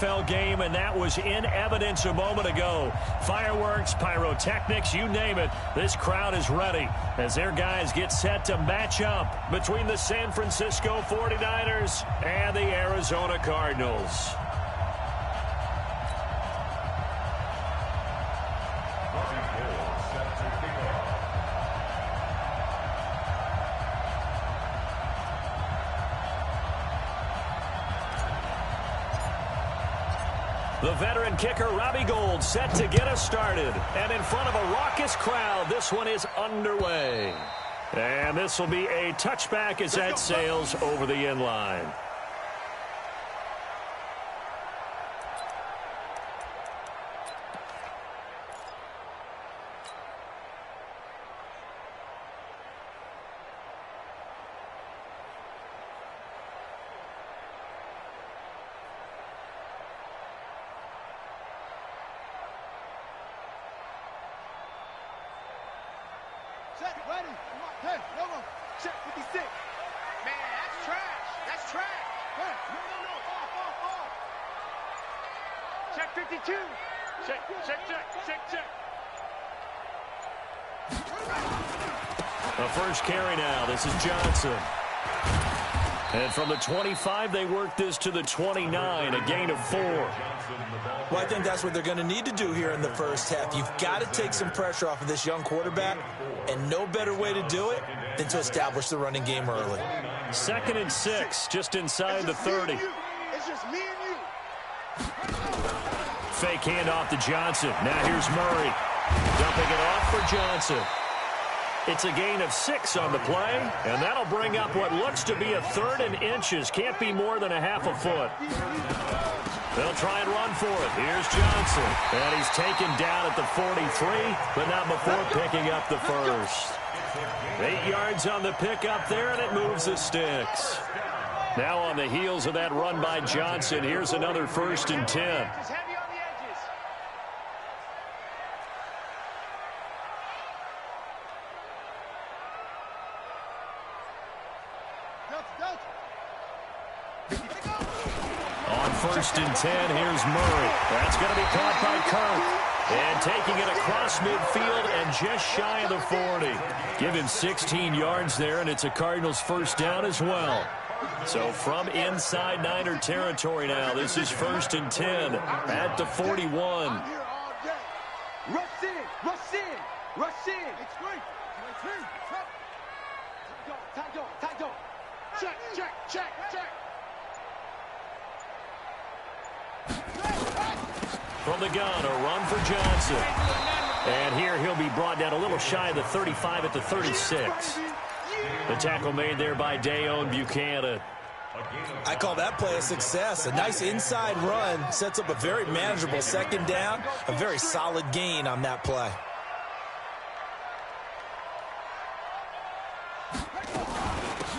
NFL game, and that was in evidence a moment ago. Fireworks, pyrotechnics, you name it. This crowd is ready as their guys get set to match up between the San Francisco 49ers and the Arizona Cardinals. The veteran kicker, Robbie Gould, set to get us started. And in front of a raucous crowd, this one is underway. And this will be a touchback as that sails over the end line. Ready? Hey, no, check 56. Man, that's trash. That's trash. Hey, no. Off. Check 52. Check. The first carry now. This is Johnson. And from the 25, they work this to the 29, a gain of 4. Well, I think that's what they're going to need to do here in the first half. You've got to take some pressure off of this young quarterback, and no better way to do it than to establish the running game early. 2nd and 6, just inside the 30. It's just me and you. Fake handoff to Johnson. Now here's Murray. Dumping it off for Johnson. It's a gain of 6 on the play, and that'll bring up what looks to be a 3rd and inches. Can't be more than a half a foot. They'll try and run for it. Here's Johnson. And he's taken down at the 43, but not before picking up the first. 8 yards on the pickup there, and it moves the sticks. Now on the heels of that run by Johnson, here's another 1st and 10. On 1st and 10, here's Murray. That's going to be caught by Kirk. And taking it across midfield and just shy of the 40. Give him 16 yards there, and it's a Cardinals first down as well. So from inside Niner territory now, this is 1st and 10 at the 41. Rush in. It's great. Tight go. Check. From the gun, a run for Johnson. And here he'll be brought down a little shy of the 35 at the 36. The tackle made there by Dayon Buchanan. I call that play a success. A nice inside run sets up a very manageable 2nd down. A very solid gain on that play.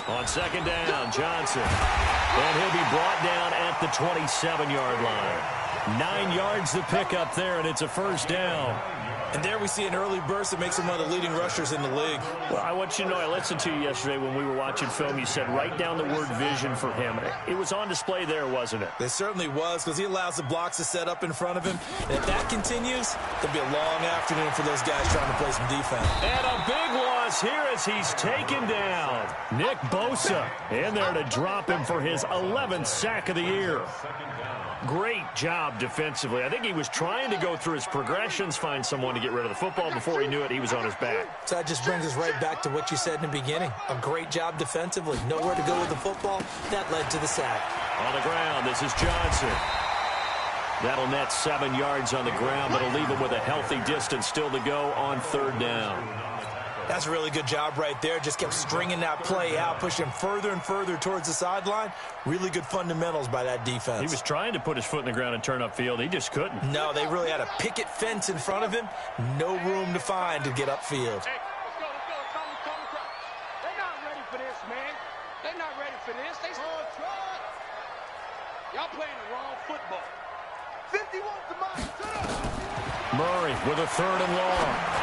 On 2nd down, Johnson. And he'll be brought down at the 27-yard line. 9 yards to pick up there, and it's a first down. And there we see an early burst that makes him one of the leading rushers in the league. Well, I want you to know, I listened to you yesterday when we were watching film. You said write down the word vision for him. It was on display there, wasn't it? It certainly was, because he allows the blocks to set up in front of him. And if that continues, there'll be a long afternoon for those guys trying to play some defense. And a big loss here as he's taken down. Nick Bosa in there to drop him for his 11th sack of the year. Great job defensively. I think he was trying to go through his progressions, find someone to get rid of the football. Before he knew it, he was on his back. So that just brings us right back to what you said in the beginning. A great job defensively. Nowhere to go with the football. That led to the sack. On the ground, this is Johnson. That'll net 7 yards on the ground, but it'll leave him with a healthy distance still to go on 3rd down. That's a really good job right there. Just kept stringing that play out, pushing him further and further towards the sideline. Really good fundamentals by that defense. He was trying to put his foot in the ground and turn upfield. He just couldn't. No, they really had a picket fence in front of him. No room to find to get upfield. Hey, let's go. They're not ready for this, man. They're not ready for this. Y'all playing the wrong football. 51 to mine. Murray with a 3rd and long.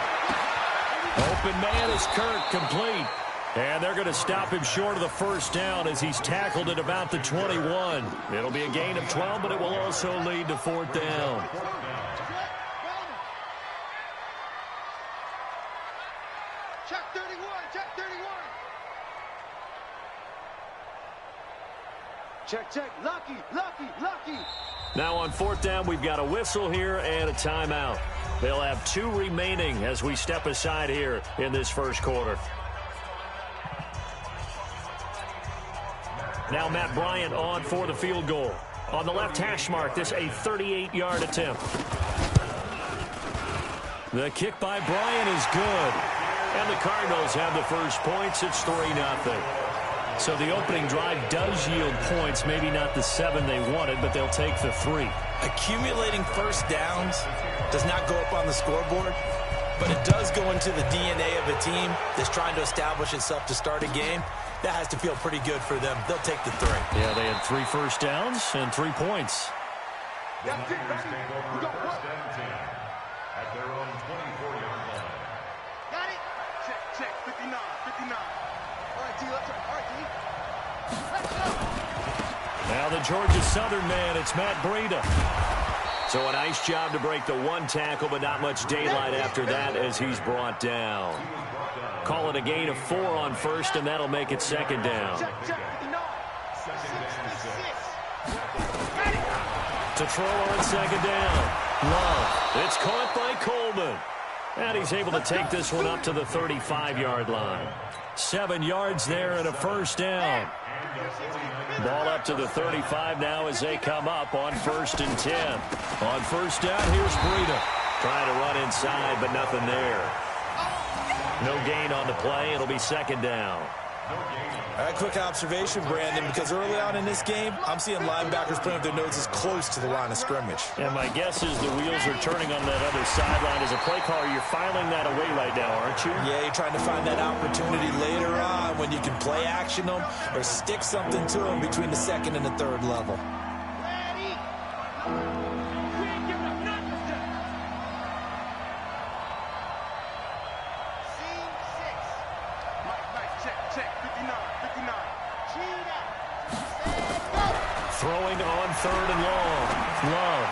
Open man is Kirk, complete. And they're going to stop him short of the first down as he's tackled at about the 21. It'll be a gain of 12, but it will also lead to 4th down. Check 31, check 31. Check, lucky, lucky, lucky. Now on 4th down, we've got a whistle here and a timeout. They'll have 2 remaining as we step aside here in this first quarter. Now Matt Bryant on for the field goal. On the left hash mark, this a 38-yard attempt. The kick by Bryant is good. And the Cardinals have the first points. It's 3-0. So the opening drive does yield points, maybe not the 7 they wanted, but they'll take the 3. Accumulating first downs does not go up on the scoreboard, but it does go into the DNA of a team that's trying to establish itself to start a game. That has to feel pretty good for them. They'll take the 3. Yeah, they had 3 first downs and 3 points. That's it, baby. We got work. At their own 24-yard line. Got it? Check, 59, 59. All right, T, let's go. All right, T. Let's go. Now the Georgia Southern man, it's Matt Breida. So a nice job to break the 1 tackle, but not much daylight after that as he's brought down. Call it a gain of 4 on first, and that'll make it 2nd down. Check, 59. 66. To throw on 2nd down. Love. It's caught by Coleman. And he's able to take this one up to the 35-yard line. 7 yards there and a first down. Ball up to the 35 now as they come up on 1st and 10. On first down, here's Breida. Trying to run inside, but nothing there. No gain on the play. It'll be 2nd down. All right, quick observation, Brandon, because early on in this game, I'm seeing linebackers putting up their noses close to the line of scrimmage. And my guess is the wheels are turning on that other sideline. As a play caller, you're filing that away right now, aren't you? Yeah, you're trying to find that opportunity later on when you can play action them or stick something to them between the 2nd and the 3rd level. Ready? We ain't giving up nothing. Scene 6. Mike, check, 59, 59. Cheetah. Throwing on 3rd and long. Love.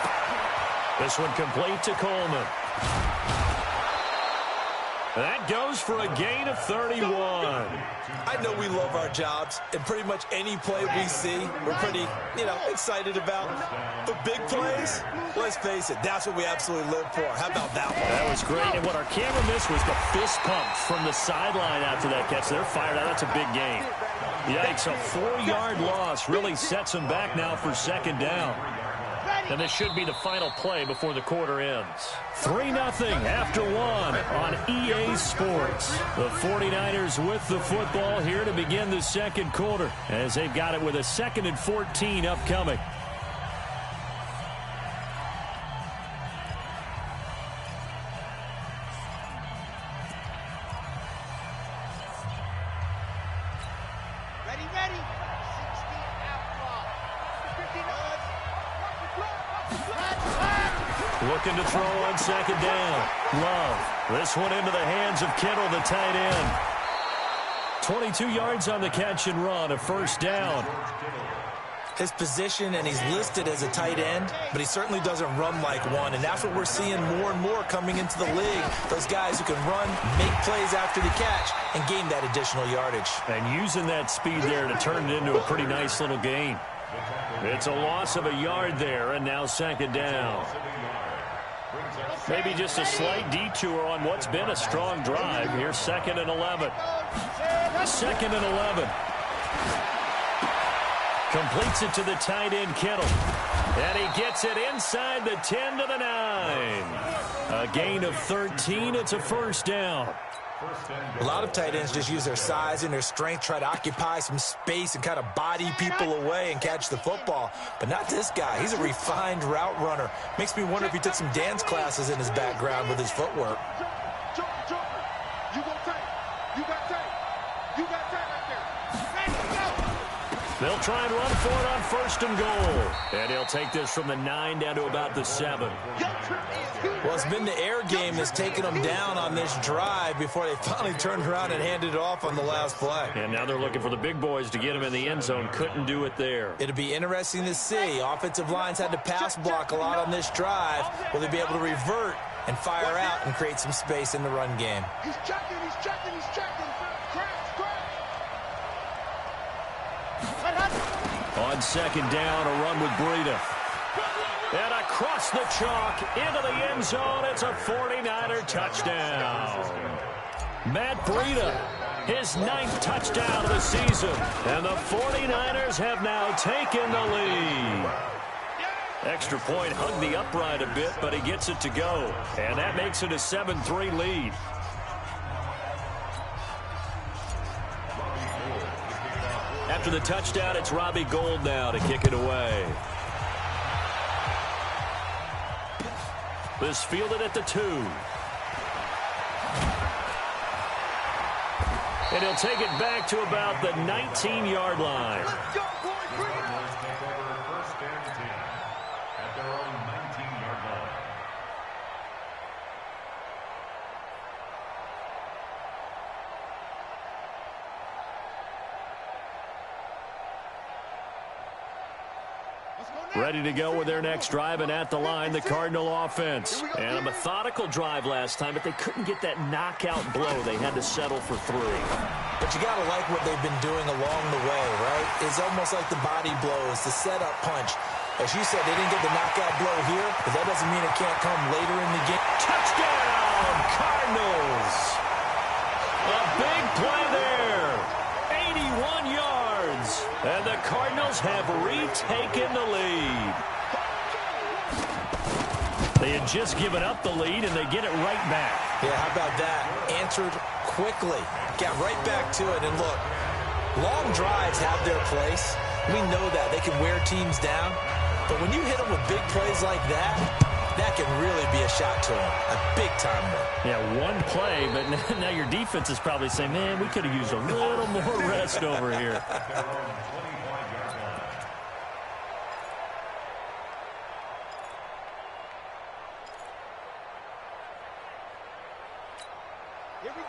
This one complete to Coleman. That goes for a gain of 31. I know we love our jobs, and pretty much any play we see, we're pretty, excited about. But big plays, let's face it, that's what we absolutely live for. How about that one? That was great. And what our camera missed was the fist pump from the sideline after that catch. They're fired out. That's a big gain. Yikes, a 4-yard loss really sets them back now for 2nd down. And this should be the final play before the quarter ends. 3-0 after 1 on EA Sports. The 49ers with the football here to begin the 2nd quarter as they've got it with a 2nd and 14 upcoming. Ready? 60 outlaw. 59. Looking to throw on 2nd down. Love. This one into the hands of Kittle, the tight end. 22 yards on the catch and run, a first down. His position, and he's listed as a tight end, but he certainly doesn't run like one, and that's what we're seeing more and more coming into the league. Those guys who can run, make plays after the catch, and gain that additional yardage. And using that speed there to turn it into a pretty nice little gain. It's a loss of a yard there, and now 2nd down. Maybe just a slight detour on what's been a strong drive. Here's 2nd and 11. 2nd and 11. Completes it to the tight end, Kittle. And he gets it inside the 10 to the 9. A gain of 13. It's a first down. A lot of tight ends just use their size and their strength, try to occupy some space and kind of body people away and catch the football. But not this guy. He's a refined route runner. Makes me wonder if he took some dance classes in his background with his footwork. Jumper. You go tight. You got tight. You got tight right there. Ready, go. They'll try and run for it on 1st and goal. And he'll take this from the 9 down to about the 7. Well, it's been the air game that's taken them down on this drive before they finally turned around and handed it off on the last play. And now they're looking for the big boys to get him in the end zone. Couldn't do it there. It'll be interesting to see. Offensive lines had to pass block a lot on this drive. Will they be able to revert and fire out and create some space in the run game? He's checking, he's checking, he's checking. On 2nd down, a run with Breida. And across the chalk, into the end zone, it's a 49er touchdown. Matt Breida, his 9th touchdown of the season. And the 49ers have now taken the lead. Extra point hugged the upright a bit, but he gets it to go. And that makes it a 7-3 lead. After the touchdown, it's Robbie Gould now to kick it away. This fielded at the 2. And he'll take it back to about the 19-yard line. Ready to go with their next drive, and at the line, the Cardinal offense. And a methodical drive last time, but they couldn't get that knockout blow. They had to settle for 3. But you got to like what they've been doing along the way, right? It's almost like the body blows, the setup punch. As you said, they didn't get the knockout blow here, but that doesn't mean it can't come later in the game. Touchdown, Cardinals! A big play there. 81 yards. And the Cardinals have retaken the lead. They had just given up the lead, and they get it right back. Yeah, how about that? Answered quickly. Got right back to it. And look, long drives have their place. We know that. They can wear teams down. But when you hit them with big plays like that, that can really be a shot to them. A big-time one. Yeah, one play, but now your defense is probably saying, man, we could have used a little more rest over here.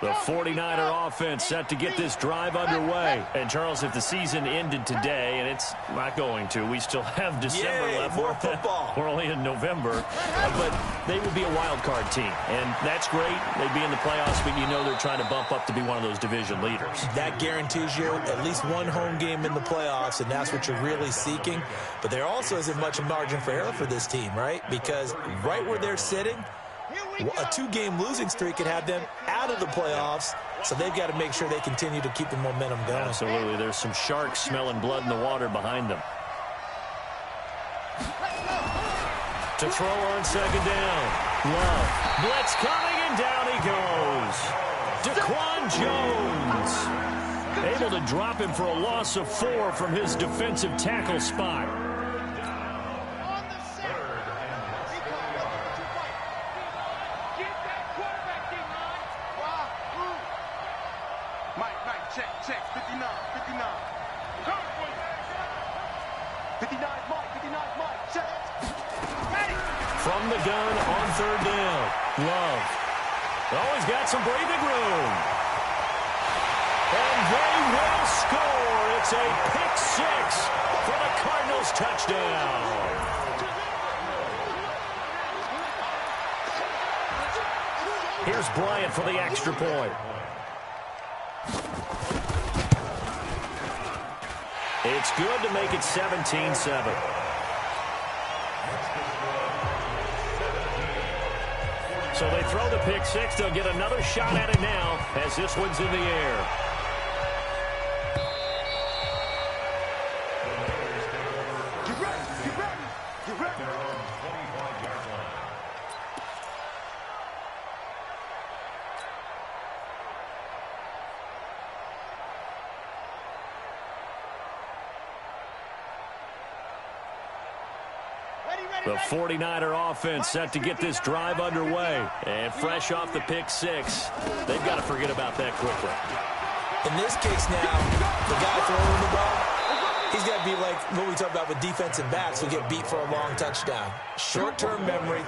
The 49er offense set to get this drive underway. And, Charles, if the season ended today, and it's not going to, we still have December left. More football. We're only in November. But they would be a wild card team. And that's great. They'd be in the playoffs, but you know they're trying to bump up to be one of those division leaders. That guarantees you at least one home game in the playoffs, and that's what you're really seeking. But there also isn't much margin for error for this team, right? Because right where they're sitting, a 2-game losing streak could have them out of the playoffs, so they've got to make sure they continue to keep the momentum going. Absolutely. There's some sharks smelling blood in the water behind them. To throw on 2nd down. Love. Blitz coming, and down he goes. Daquan Jones. Able to drop him for a loss of 4 from his defensive tackle spot. Check, 59, 59. 59, Mike, check. From the gun on 3rd down. Love. Oh, he's got some breathing room. And they will score. It's a pick 6 for the Cardinals touchdown. Here's Bryant for the extra point. It's good to make it 17-7. So they throw the pick 6. They'll get another shot at it now as this one's in the air. The 49er offense set to get this drive underway. And fresh off the pick 6, they've got to forget about that quickly. In this case now, the guy throwing the ball He's got to be like what we talk about with defensive backs who get beat for a long touchdown. Short-term memory,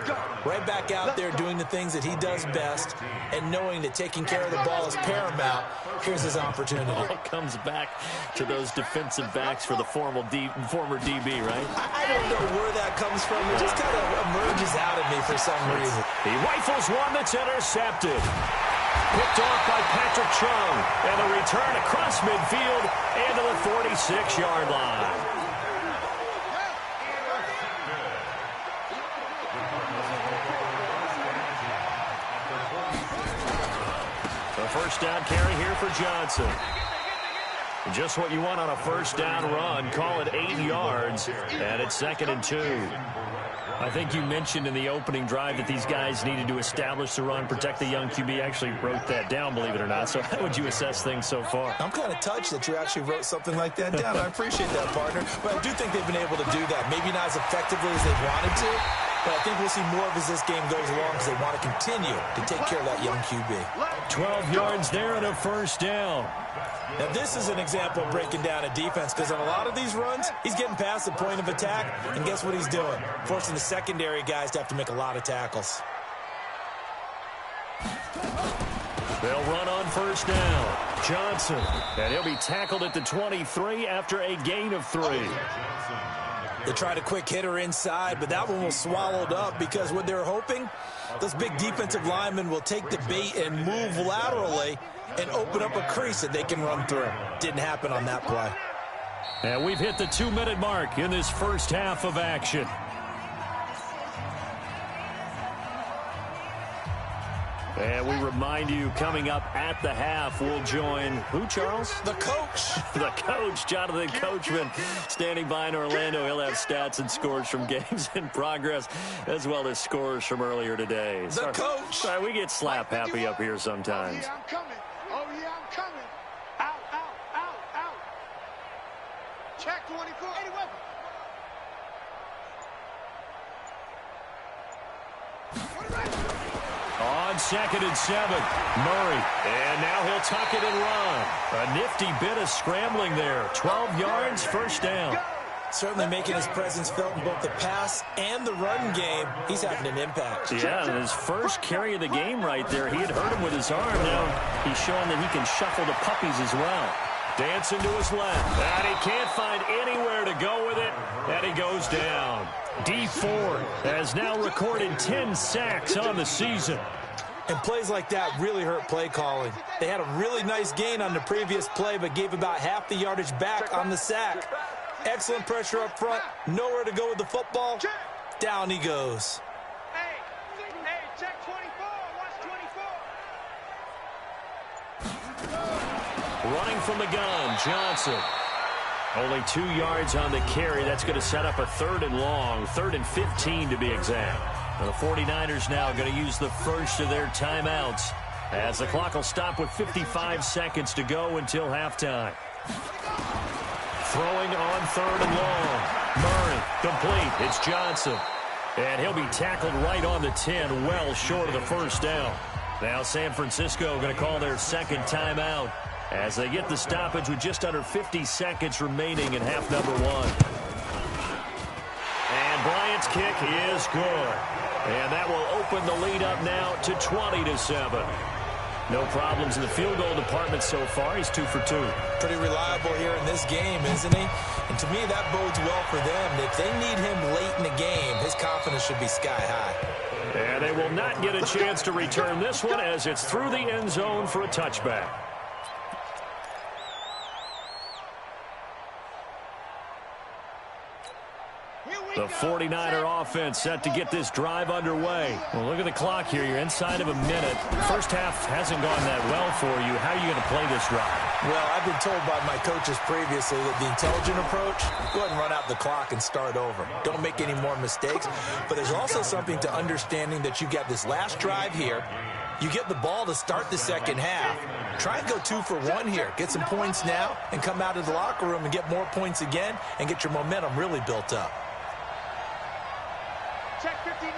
right back out there doing the things that he does best, and knowing that taking care of the ball is paramount. Here's his opportunity. It comes back to those defensive backs for the former DB, right? I don't know where that comes from. It just kind of emerges out of me for some reason. He rifles one that's intercepted. Picked off by Patrick Chung. And a return across midfield and to the 46-yard line. A first down carry here for Johnson. Just what you want on a first down run. Call it 8 yards, and it's 2nd and 2. I think you mentioned in the opening drive that these guys needed to establish the run, protect the young QB. I actually wrote that down, believe it or not. So how would you assess things so far? I'm kind of touched that you actually wrote something like that down. I appreciate that, partner. But I do think they've been able to do that. Maybe not as effectively as they wanted to, but I think we'll see more of as this game goes along because they want to continue to take care of that young QB. 12 yards there and a first down. Now, this is an example of breaking down a defense because on a lot of these runs, he's getting past the point of attack, and guess what he's doing? Forcing the secondary guys to have to make a lot of tackles. They'll run on first down. Johnson, and he'll be tackled at the 23 after a gain of 3. They tried a quick hitter inside, but that one was swallowed up because what they're hoping, those big defensive linemen will take the bait and move laterally and open up a crease that they can run through. Didn't happen on that play. And we've hit the 2-minute mark in this first half of action. And we remind you, coming up at the half, we'll join who, Charles? The coach. The coach, Jonathan Coachman, standing by in Orlando. He'll have stats and scores from games in progress, as well as scores from earlier today. The coach. Sorry, we get slap happy up here sometimes. Oh, yeah, I'm coming. Oh, yeah, I'm coming. Out, out, out, out. Check 24. Any weapon. On 2nd and 7, Murray. And now he'll tuck it and run. A nifty bit of scrambling there. 12 yards, first down. Certainly making his presence felt in both the pass and the run game. He's having an impact. Yeah, his first carry of the game right there. He had hurt him with his arm. Now he's showing that he can shuffle the puppies as well. Dancing to his left. And he can't find anywhere to go with it. And he goes down. D Ford has now recorded 10 sacks on the season. And plays like that really hurt play calling. They had a really nice gain on the previous play, but gave about half the yardage back on the sack. Excellent pressure up front. Nowhere to go with the football. Down he goes. Hey, check 24. Watch 24. Running from the gun, Johnson. Only 2 yards on the carry. That's going to set up a 3rd and long, 3rd and 15 to be exact. And the 49ers now going to use the first of their timeouts as the clock will stop with 55 seconds to go until halftime. Throwing on 3rd and long. Murray, complete. It's Johnson. And he'll be tackled right on the 10, well short of the first down. Now San Francisco going to call their 2nd timeout as they get the stoppage with just under 50 seconds remaining in half number 1. And Bryant's kick is good. And that will open the lead up now to 20-7. No problems in the field goal department so far. He's 2 for 2. Pretty reliable here in this game, isn't he? And to me, that bodes well for them. If they need him late in the game, his confidence should be sky high. And they will not get a chance to return this one as it's through the end zone for a touchback. The 49er offense set to get this drive underway. Well, look at the clock here. You're inside of a minute. First half hasn't gone that well for you. How are you going to play this drive? Well, I've been told by my coaches previously that the intelligent approach, go ahead and run out the clock and start over. Don't make any more mistakes. But there's also something to understanding that you got this last drive here. You get the ball to start the second half. Try and go 2 for 1 here. Get some points now and come out of the locker room and get more points again and get your momentum really built up. Check 59.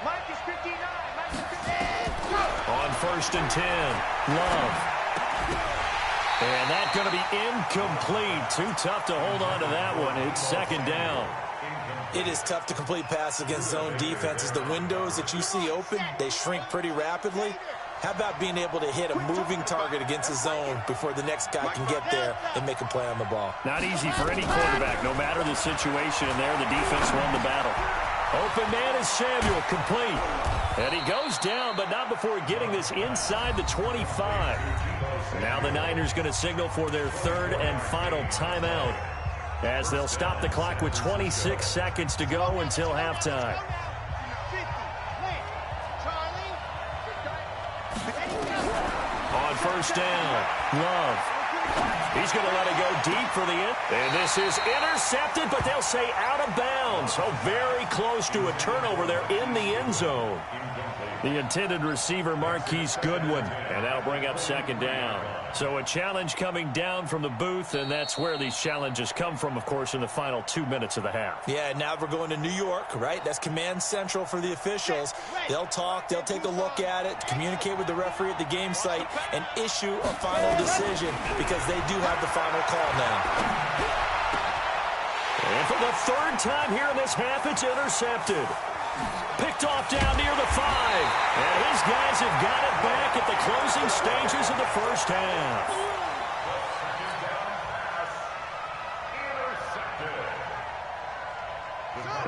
Mike is 59. Mike is 59. On 1st and 10, Love. And that's going to be incomplete. Too tough to hold on to that one. It's second down. It is tough to complete passes against zone defenses. The windows that you see open, they shrink pretty rapidly. How about being able to hit a moving target against a zone before the next guy can get there and make a play on the ball? Not easy for any quarterback, no matter the situation. And there, the defense won the battle. Open man is Samuel, complete. And he goes down, but not before getting this inside the 25. Now the Niners going to signal for their third and final timeout, as they'll stop the clock with 26 seconds to go until halftime. On first down, Love. He's going to let it go deep for the end. And this is intercepted, but they'll say out of bounds. So very close to a turnover there in the end zone. The intended receiver, Marquise Goodwin. And that'll bring up second down. So a challenge coming down from the booth, and that's where these challenges come from, of course, in the final 2 minutes of the half. Yeah, now we're going to New York, right? That's command central for the officials. They'll talk, they'll take a look at it, communicate with the referee at the game site, and issue a final decision because they do have the final call now. And for the third time here in this half, it's intercepted. Picked off down near the 5. And his guys have got it back at the closing stages of the first half.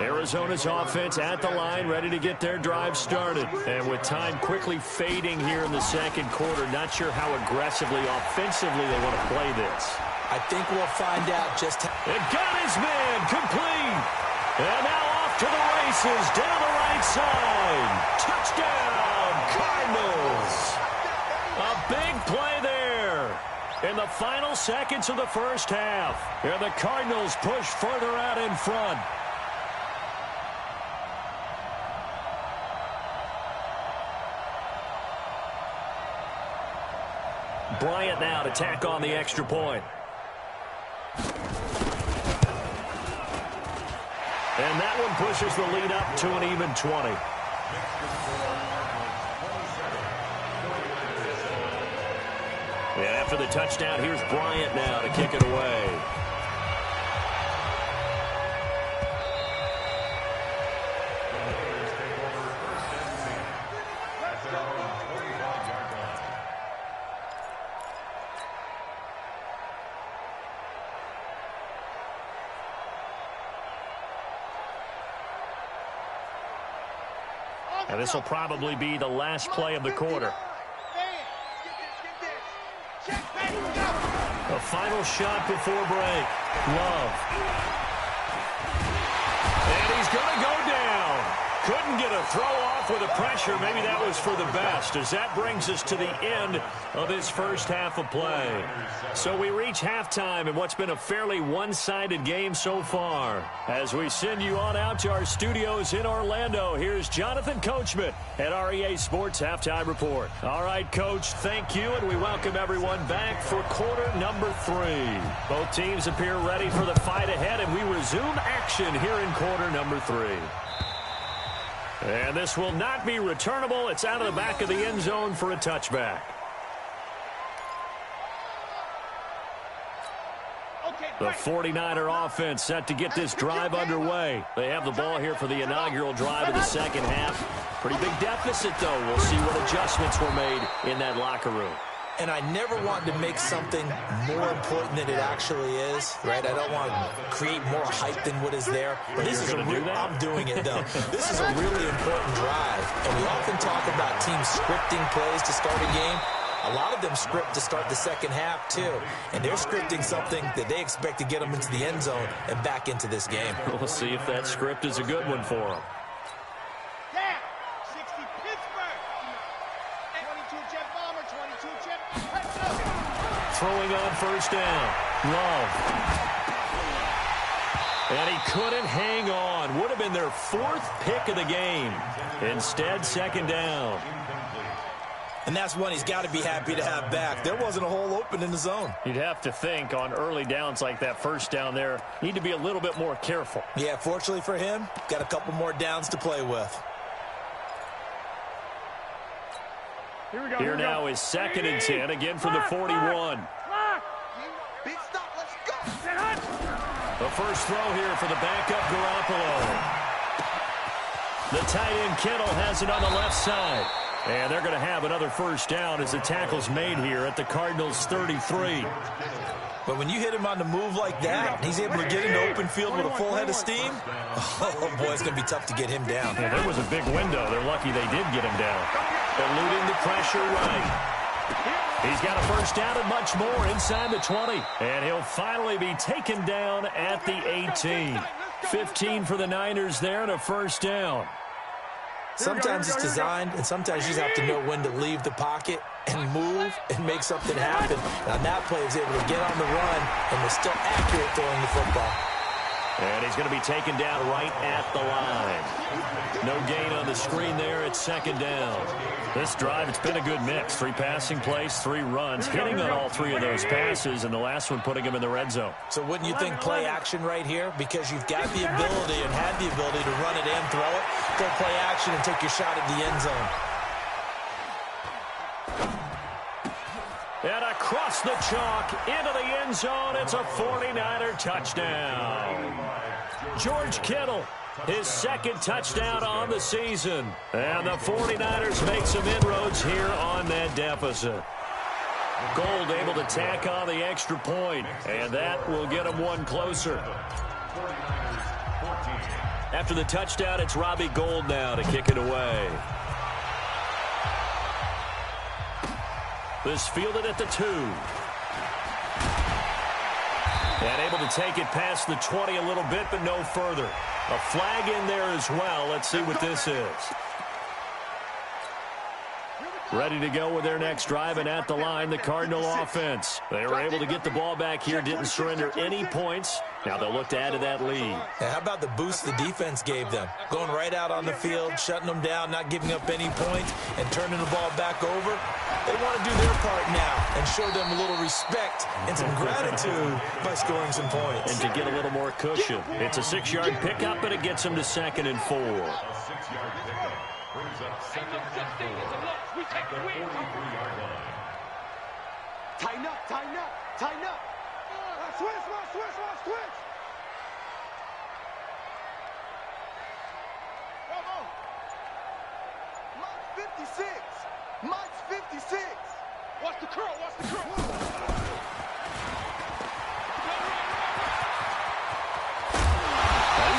Arizona's offense at the line, ready to get their drive started. And with time quickly fading here in the second quarter, not sure how aggressively, offensively they want to play this. I think we'll find out just how. It got his man, complete. And now off to the races, down the right side. Touchdown, Cardinals. A big play there in the final seconds of the first half. And the Cardinals push further out in front. Bryant now to tack on the extra point. And that one pushes the lead up to an even 20. And after the touchdown, here's Bryant now to kick it away. And this will probably be the last play of the quarter. A final shot before break. Love. And he's going to go down. Couldn't get a throw off with the pressure. Maybe that was for the best, as that brings us to the end of this first half of play. So we reach halftime in what's been a fairly one-sided game so far. As we send you on out to our studios in Orlando, here's Jonathan Coachman at REA Sports Halftime Report. All right, Coach, thank you, and we welcome everyone back for quarter number 3. Both teams appear ready for the fight ahead, and we resume action here in quarter number 3. And this will not be returnable. It's out of the back of the end zone for a touchback. The 49er offense set to get this drive underway. They have the ball here for the inaugural drive of the second half. Pretty big deficit, though. We'll see what adjustments were made in that locker room. And I never want to make something more important than it actually is, right? I don't want to create more hype than what is there. But this is a real, I'm doing it, though. This is a really important drive. And we often talk about teams scripting plays to start a game. A lot of them script to start the second half, too. And they're scripting something that they expect to get them into the end zone and back into this game. We'll see if that script is a good one for them. Throwing on first down. Love. And he couldn't hang on. Would have been their 4th pick of the game. Instead, second down. And that's one he's got to be happy to have back. There wasn't a hole open in the zone. You'd have to think on early downs like that first down there, need to be a little bit more careful. Yeah, fortunately for him, got a couple more downs to play with. Here now is 2nd and 10, again from the 41. first throw here for the backup Garoppolo. The tight end Kittle has it on the left side. And they're going to have another first down as the tackle's made here at the Cardinals' 33. But when you hit him on the move like that, and he's able to get into open field with a full head of steam, oh, boy, it's going to be tough to get him down. Yeah, there was a big window. They're lucky they did get him down. Eluding the pressure right. He's got a first down and much more inside the 20. And he'll finally be taken down at the 18. 15 for the Niners there and a first down. Sometimes it's designed, and sometimes you just have to know when to leave the pocket and move and make something happen. And on that play, he was able to get on the run and was still accurate throwing the football. And he's going to be taken down right at the line. No gain on the screen there. It's second down. This drive, it's been a good mix. 3 passing plays, 3 runs, hitting on all 3 of those passes, and the last one putting him in the red zone. So wouldn't you think play action right here? Because you've got the ability and had the ability to run it and throw it. Go play action and take your shot at the end zone. And across the chalk, into the end zone, it's a 49er touchdown. George Kittle, his second touchdown on the season. And the 49ers make some inroads here on that deficit. Gold able to tack on the extra point, and that will get them one closer. After the touchdown, it's Robbie Gould now to kick it away. This fielded at the 2. And able to take it past the 20 a little bit, but no further. A flag in there as well. Let's see what this is. Ready to go with their next drive, and at the line, the Cardinal offense. They were able to get the ball back here, didn't surrender any points. Now they'll look to add to that lead. And how about the boost the defense gave them? Going right out on the field, shutting them down, not giving up any points, and turning the ball back over. They want to do their part now and show them a little respect and some gratitude by scoring some points. And to get a little more cushion. It's a 6-yard pickup, and it gets them to 2nd and 4. Brings up 2nd and 4. We take the 43-yard line. Tighten up, tighten up, tighten up. Switch. Bravo. Mike's 56. Watch the curl. He's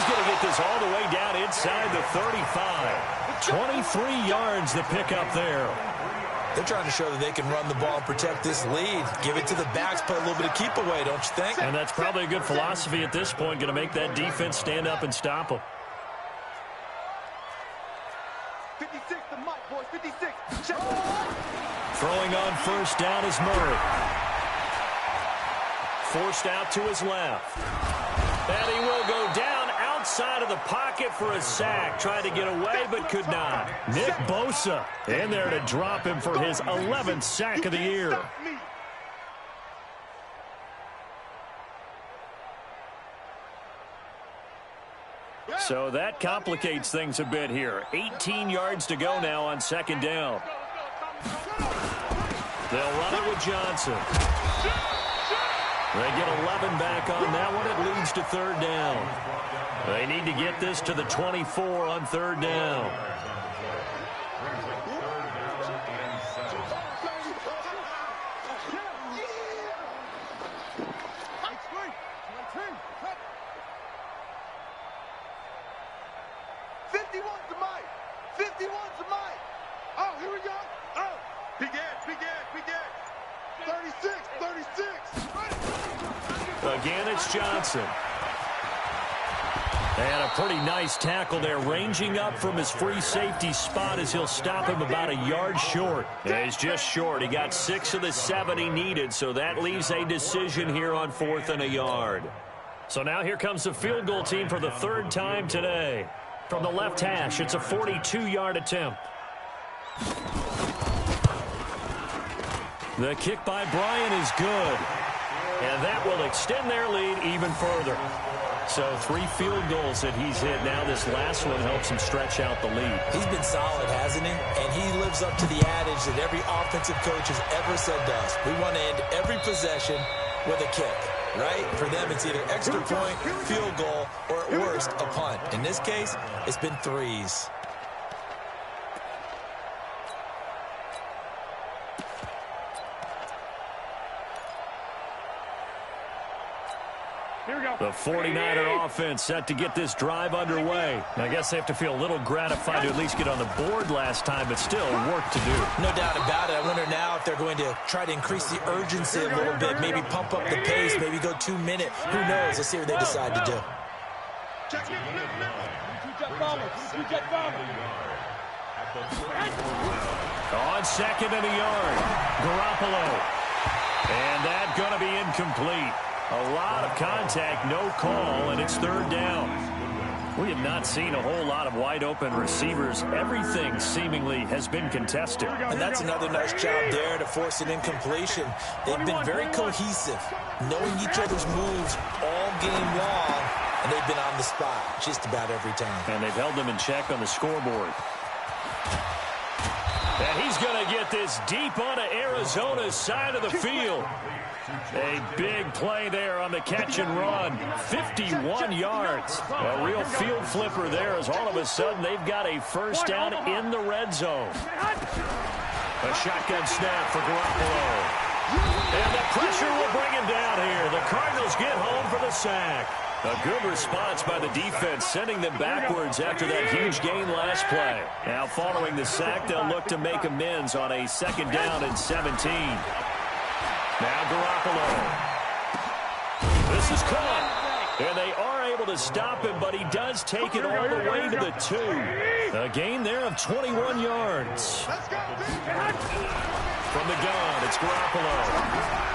going to get this all the way down inside the 35. 23 yards the pickup there. They're trying to show that they can run the ball and protect this lead. Give it to the backs, play a little bit of keep away, don't you think? And that's probably a good philosophy at this point, going to make that defense stand up and stop them. 56 to Mike, boys, 56. Check. Throwing on first down is Murray. Forced out to his left. And he will go down outside of the pocket for a sack. Tried to get away, but could not. Nick Bosa in there to drop him for his 11th sack of the year. So that complicates things a bit here. 18 yards to go now on 2nd down. They'll run it with Johnson. They get 11 back on that one. It leads to 3rd down. They need to get this to the 24 on 3rd down. Oh, here we go. Oh, big edge. 36. Again, it's Johnson. And a pretty nice tackle there, ranging up from his free safety spot as he'll stop him about a yard short. Yeah, he's just short. He got 6 of the 7 he needed, so that leaves a decision here on 4th and a yard. So now here comes the field goal team for the 3rd time today. From the left hash, it's a 42-yard attempt. The kick by Bryant is good. And that will extend their lead even further. So 3 field goals that he's hit now. This last one helps him stretch out the lead. He's been solid, hasn't he? And he lives up to the adage that every offensive coach has ever said to us. We want to end every possession with a kick. right? For them, it's either extra point, field goal, or at worst, a punt. In this case, it's been threes. The 49er offense set to get this drive underway. I guess they have to feel a little gratified to at least get on the board last time, but still work to do. No doubt about it. I wonder now if they're going to try to increase the urgency a little bit, maybe pump up the pace, maybe go 2 minute. Who knows? Let's see what they decide to do. On second and a yard, Garoppolo. And that's going to be incomplete. A lot of contact, no call, and it's third down. We have not seen a whole lot of wide-open receivers. Everything seemingly has been contested. And that's another nice job there to force an incompletion. They've been very cohesive, knowing each other's moves all game long, and they've been on the spot just about every time. And they've held them in check on the scoreboard. And he's going to get this deep onto Arizona's side of the field. A big play there on the catch and run. 51 yards. A real field flipper there as all of a sudden they've got a first down in the red zone. A shotgun snap for Garoppolo. And the pressure will bring him down here. The Cardinals get home for the sack. A good response by the defense, sending them backwards after that huge gain last play. Now following the sack, they'll look to make amends on a second down and 17. Now Garoppolo. This is caught. And they are able to stop him, but he does take it all the way to the 2. A gain there of 21 yards. From the gun, it's Garoppolo.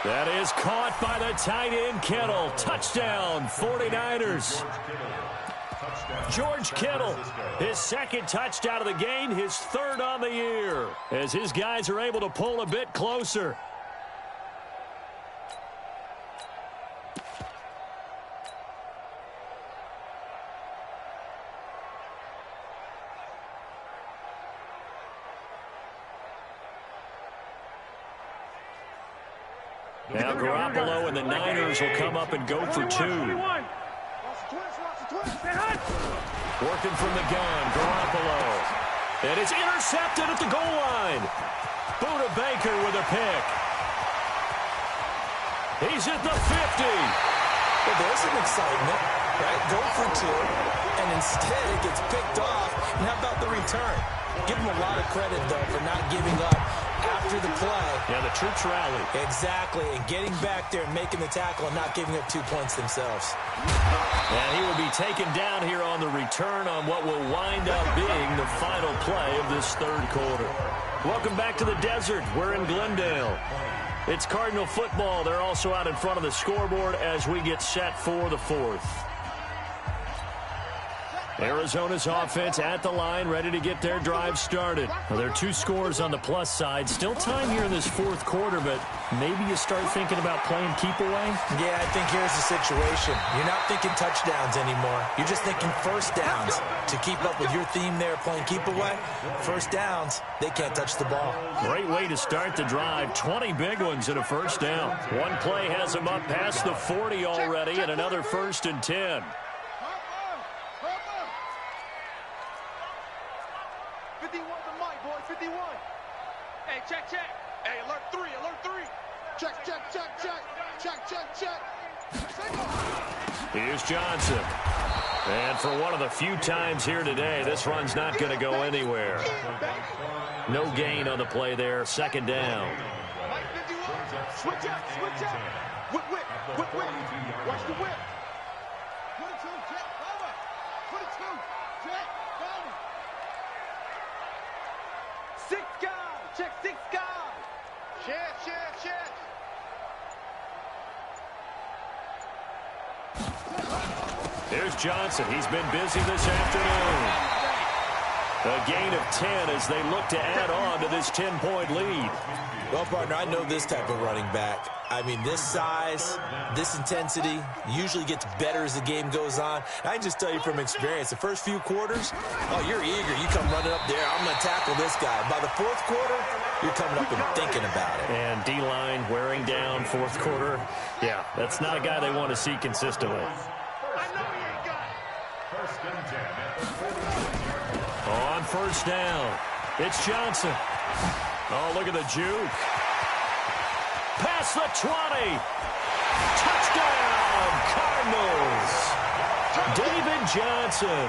That is caught by the tight end, Kittle. Touchdown, 49ers. George Kittle, his second touchdown of the game, his third on the year, as his guys are able to pull a bit closer. Now Garoppolo and the Niners will come up and go for 2. Working from the gun, Garoppolo. And it's intercepted at the goal line. Buda Baker with a pick. He's at the 50. Well, there's some excitement, right? Go for 2, and instead it gets picked off. And how about the return? Give him a lot of credit, though, for not giving up after the play. Yeah, the troops rally. Exactly, and getting back there and making the tackle and not giving up 2 points themselves. And he will be taken down here on the return on what will wind up being the final play of this third quarter. Welcome back to the desert. We're in Glendale. It's Cardinal football. They're also out in front of the scoreboard as we get set for the fourth. Arizona's offense at the line, ready to get their drive started. Well, there are 2 scores on the plus side. Still time here in this fourth quarter, but maybe you start thinking about playing keep away? Yeah, I think here's the situation. You're not thinking touchdowns anymore. You're just thinking first downs. To keep up with your theme there, playing keep away, first downs, they can't touch the ball. Great way to start the drive. 20 big ones and a first down. One play has them up past the 40 already, and another 1st and 10. 51 to Mike, boy, 51. Hey, check, check. Hey, alert 3, alert 3. Check, check, check, check. Check, check, check. Here's Johnson. And for one of the few times here today, this run's not going to go anywhere. No gain on the play there, second down. Mike 51. Switch up, switch up. Whip, whip, whip, whip. Watch the whip. 22, check, over. 22, check, over. 6 guys, check 6 guys. Shift, shift, shift. Here's Johnson. He's been busy this afternoon. A gain of 10 as they look to add on to this 10-point lead. Well, partner, I know this type of running back. I mean, this size, this intensity usually gets better as the game goes on. I can just tell you from experience, the first few quarters, oh, you're eager. You come running up there, I'm going to tackle this guy. By the fourth quarter, you're coming up and thinking about it. And D-line wearing down fourth quarter. Yeah, that's not a guy they want to see consistently. On first down, it's Johnson. Oh, look at the juke. Past the 20. Touchdown, Cardinals. David Johnson.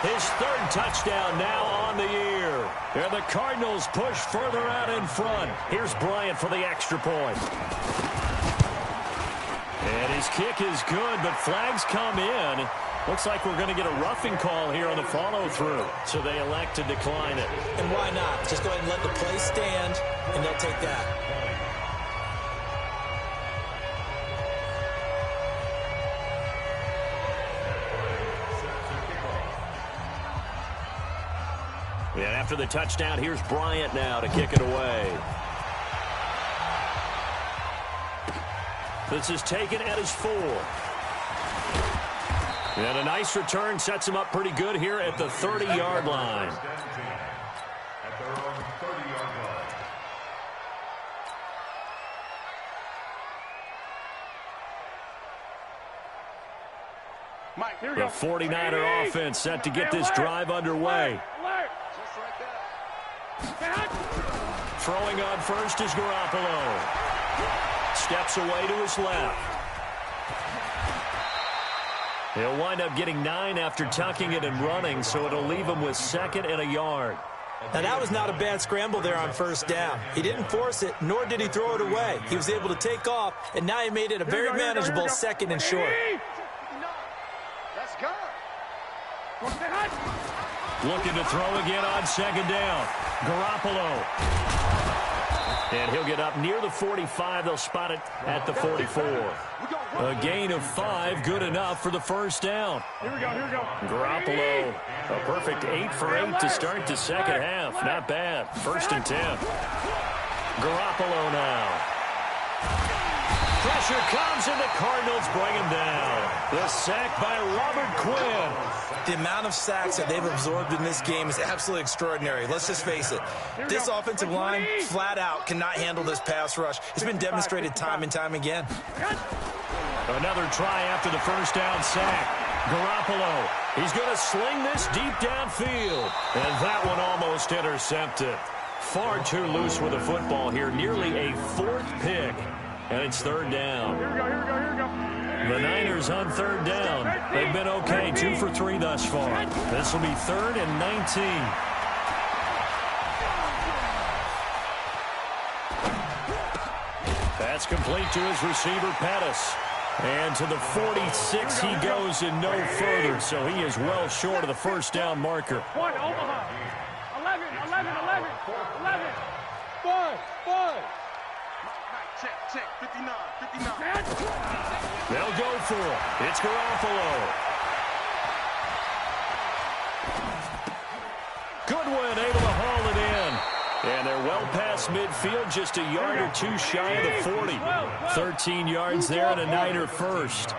His third touchdown now on the year. And the Cardinals push further out in front. Here's Bryant for the extra point. And his kick is good, but flags come in. Looks like we're going to get a roughing call here on the follow-through, so they elect to decline it. And why not? Just go ahead and let the play stand, and they'll take that. And after the touchdown, here's Bryant now to kick it away. This is taken at his 4. And a nice return sets him up pretty good here at the 30-yard line. At their own 30-yard line. Mike, here we The go. 49er offense set to get this drive underway. Just like that. Throwing on first is Garoppolo. Steps away to his left. He'll wind up getting 9 after tucking it and running, so it'll leave him with 2nd and a yard. Now, that was not a bad scramble there on first down. He didn't force it, nor did he throw it away. He was able to take off, and now he made it a very manageable 2nd and short. Let's go. Looking to throw again on 2nd down. Garoppolo. And he'll get up near the 45. They'll spot it at the 44. A gain of 5, good enough for the first down. Here we go. Garoppolo, a perfect 8 for 8 to start the second half. Not bad. 1st and 10. Garoppolo now. Pressure comes, and the Cardinals bring him down. The sack by Robert Quinn. The amount of sacks that they've absorbed in this game is absolutely extraordinary. Let's just face it. This offensive line, flat out, cannot handle this pass rush. It's been demonstrated time and time again. Another try after the first down sack. Garoppolo, he's going to sling this deep downfield. And that one almost intercepted. Far too loose with the football here. Nearly a 4th pick. And it's 3rd down. Here we go. The Niners on 3rd down. They've been okay, 2 for 3 thus far. This will be 3rd and 19. That's complete to his receiver, Pettis. And to the 46 he goes and no further, so he is well short of the first down marker. 1, Omaha. 11. 5. Check. 59. They'll go for it. It's Garoppolo. Goodwin able to haul it in. And they're well past midfield, just a yard or 2 shy of the 40. 13 yards there and a Niner first.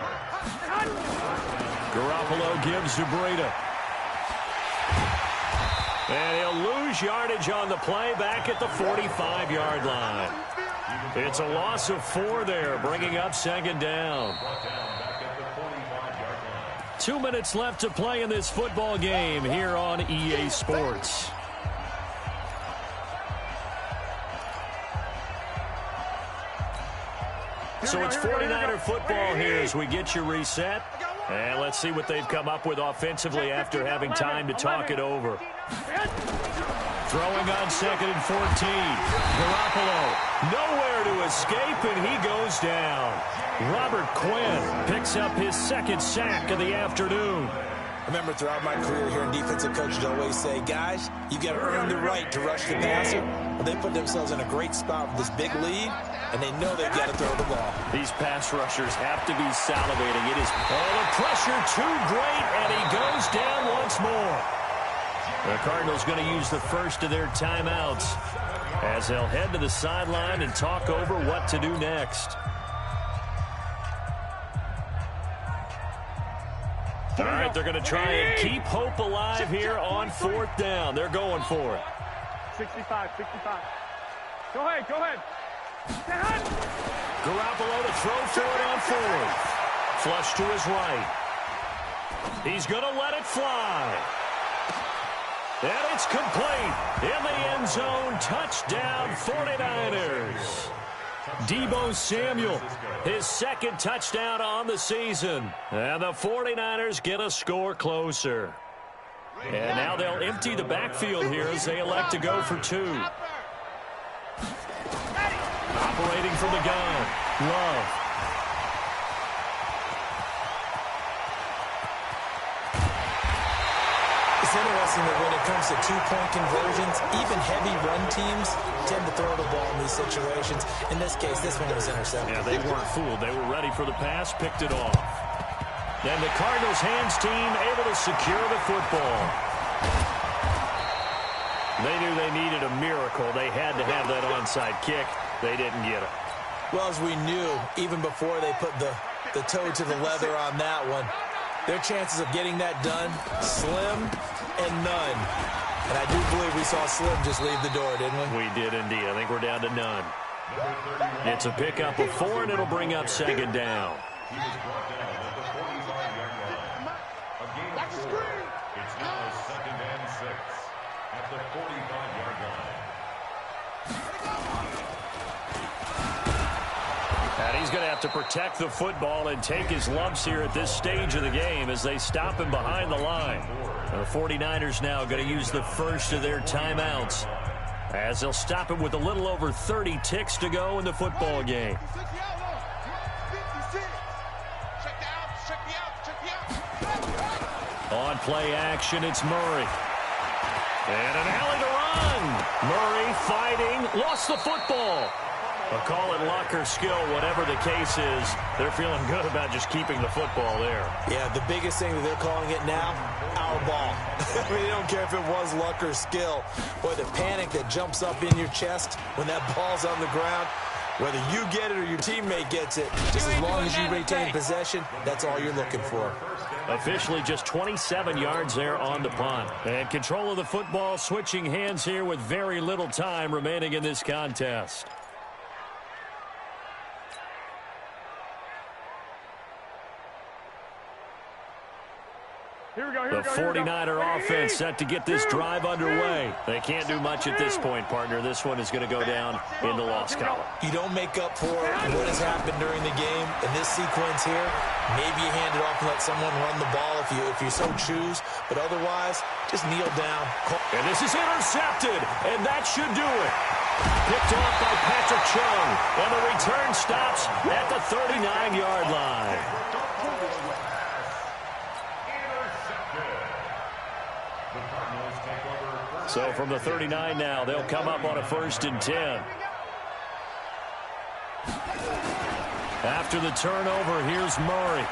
Garoppolo gives to Breida. And he'll lose yardage on the play back at the 45-yard line. It's a loss of 4 there, bringing up 2nd down. 2 minutes left to play in this football game here on EA Sports. So it's 49er football here as we get you reset. And let's see what they've come up with offensively after having time to talk it over. Throwing on 2nd and 14. Garoppolo nowhere to escape, and he goes down. Robert Quinn picks up his 2nd sack of the afternoon. I remember throughout my career here in defensive coaches always say, guys, you got to earn the right to rush the passer. Well, they put themselves in a great spot with this big lead, and they know they've got to throw the ball. These pass rushers have to be salivating. It is, oh, the pressure too great, and he goes down once more. The Cardinals going to use the first of their timeouts as they'll head to the sideline and talk over what to do next. All right, they're going to try and keep hope alive here on 4th down. They're going for it. 65. Go ahead. Garoppolo to throw for it on 4th. Flush to his right. He's going to let it fly. And it's complete. In the end zone, touchdown 49ers. Deebo Samuel, his 2nd touchdown on the season. And the 49ers get a score closer. And now they'll empty the backfield here as they elect to go for 2. Operating from the gun, Love. It's interesting that when it comes to 2-point conversions, even heavy run teams tend to throw the ball in these situations. In this case, this one was intercepted. Yeah, they weren't fooled. They were ready for the pass, picked it off. And the Cardinals hands team able to secure the football. They knew they needed a miracle. They had to have that onside kick. They didn't get it. Well, as we knew, even before they put the toe to the leather on that one, their chances of getting that done, slim and none. And I do believe we saw Slim just leave the door, didn't we? We did indeed. I think we're down to none. It's a pickup of 4, and it'll bring up 2nd down. He was brought down at the 45-yard line. A gain of 4. It's now 2nd and 6 at the 45-yard line. And he's going to have to protect the football and take his lumps here at this stage of the game as they stop him behind the line. The 49ers now going to use the first of their timeouts as they'll stop him with a little over 30 ticks to go in the football game. On play action, it's Murray. And an alley to run. Murray fighting, lost the football. I'll call it luck or skill, whatever the case is. They're feeling good about just keeping the football there. Yeah, the biggest thing that they're calling it now, our ball. I mean, they don't care if it was luck or skill. Boy, the panic that jumps up in your chest when that ball's on the ground, whether you get it or your teammate gets it, just as long as you retain possession, that's all you're looking for. Officially just 27 yards there on the punt. And control of the football switching hands here with very little time remaining in this contest. The 49er offense set to get this drive underway. They can't do much at this point, partner. This one is going to go down in the loss column. You don't make up for what has happened during the game. In this sequence here, maybe you hand it off and let someone run the ball if you so choose. But otherwise, just kneel down. And this is intercepted, and that should do it. Picked off by Patrick Chung, and the return stops at the 39-yard line. So from the 39 now, they'll come up on a 1st and 10. After the turnover, here's Murray.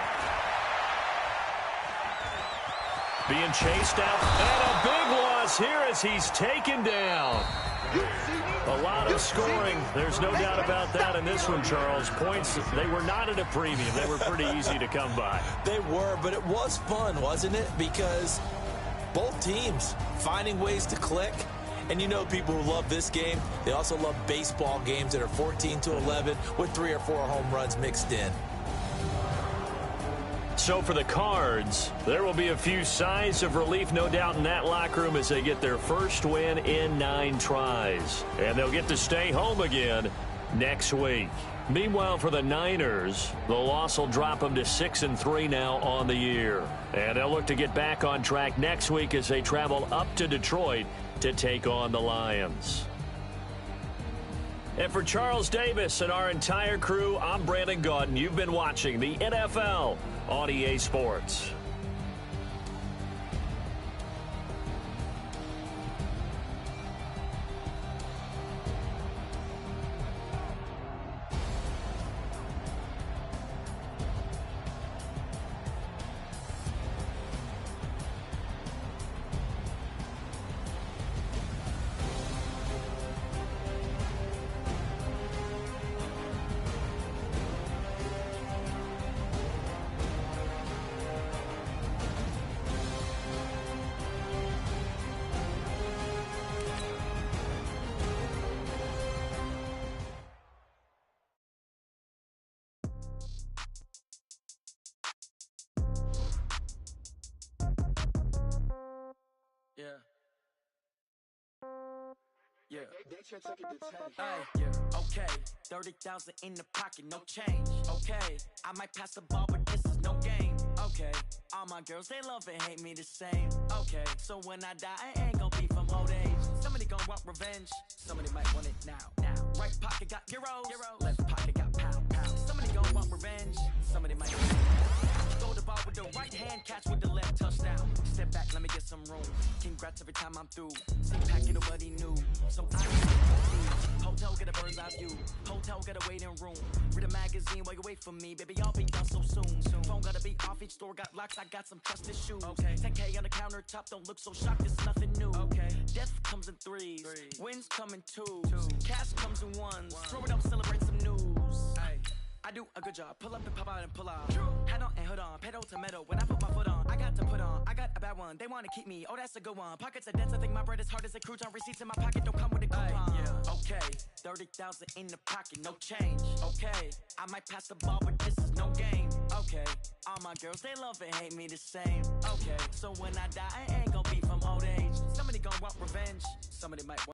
Being chased out, and a big loss here as he's taken down. A lot of scoring. There's no doubt about that in this one, Charles. Points, they were not at a premium. They were pretty easy to come by. They were, but it was fun, wasn't it? Because both teams finding ways to click. And you know people who love this game, they also love baseball games that are 14-11 with 3 or 4 home runs mixed in. So for the Cards, there will be a few sighs of relief, no doubt, in that locker room as they get their first win in 9 tries. And they'll get to stay home again next week. Meanwhile, for the Niners, the loss will drop them to 6-3 now on the year. And they'll look to get back on track next week as they travel up to Detroit to take on the Lions. And for Charles Davis and our entire crew, I'm Brandon Gaudin. You've been watching the NFL on EA Sports. can't take it to 10. Hey, yeah, okay. 30,000 in the pocket, no change. Okay, I might pass the ball, but this is no game. Okay, all my girls, they love and hate me the same. Okay, so when I die, I ain't gon' be from old age. Somebody gon' want revenge. Somebody might want it now. Right pocket got euros. Left pocket got pound. Somebody gon' want revenge. Somebody might throw the ball with the right hand, catch with the left, touchdown. Step back, let me get some room. Congrats every time I'm through. See packet of what he knew. So I hotel get a bird's eye view. Hotel get a waiting room. Read a magazine while you wait for me. Baby, I'll be done so soon. Phone gotta be off, each store got locks. I got some trusted shoes. 10K on the countertop, don't look so shocked, it's nothing new. Death comes in threes. Wins come in twos. Cash comes in ones. Throw it up, celebrate some news. I do a good job. Pull up and pop out and pull out. Head on and hood on. Pedal to metal. When I put my foot on, I got to put on. I got a bad one. They want to keep me. Oh, that's a good one. Pockets are dense. I think my bread is hard as a crouton. Receipts in my pocket don't come with a coupon. Okay, 30,000 in the pocket, no change. Okay, I might pass the ball, but this is no game. Okay, all my girls, they love and hate me the same. Okay, so when I die, I ain't gon' be from old age. Somebody gon' want revenge. Somebody might want